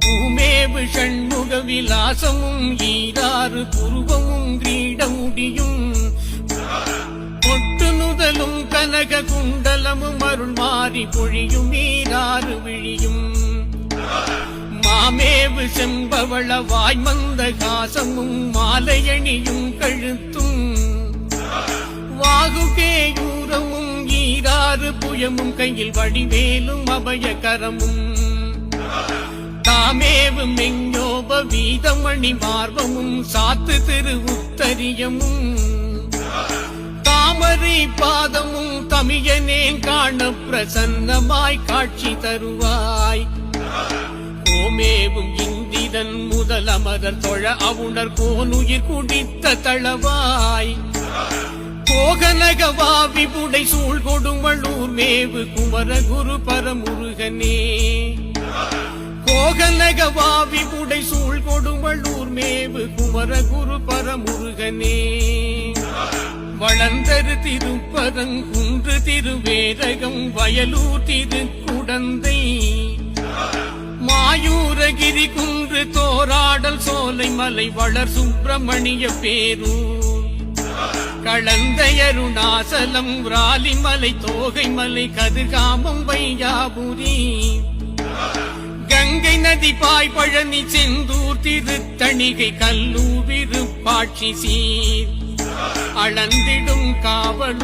பூமேவு ஷண்முக விலாசமும் ஈராறு புருவமும் கிரீடமுடியும் பொட்டு நுதலும் கனக குண்டலமும் அருள் மாறி பொழியும் ஈராறு விழியும் மாமேவு செம்பவள வாய்மந்த காசமும் மாலையணியும் கழுத்தும் வாகுகேயூரமும் ஈராறு புயமும் கையில் வடிவேலும் அபயகரமும் தாமேவு மெஞ்சோப வீதமணி மார்பமும் சாத்து திரு உத்தரியமும் தாமரை பாதமும் தமியனேன் காண பிரசன்னமாய் காட்சி தருவாய் கோமேவும் இந்திரன் முதல் அமரர் தொழ அவுணர் கோனுயிர் குடித்த தளவாய் கோகனகவா விபுடை சூழ் கொடுமளூர் மேவு குமர குரு பரமுருகனே கோகனகவா விபுடை சூழ் கொடுமளூர் மேவு குமர குரு பரமுருகனே வளர்ந்தரு திருப்பரங்குன்று திருவேரகம் வயலூர் திருக்குடந்தை மாயூரகிரி குன்று தோராடல் சோலை மலை வளர் சுப்பிரமணிய பேரூர் களந்தையருணாசலம் ராலிமலை தோகை மலை கதிர்காமம் வையாபுரி கங்கை நதி பாய் பழனி செந்தூர் திருத்தணிகை கல்லூர் விருப்பாட்சி சீர் அளந்திடும் காவல்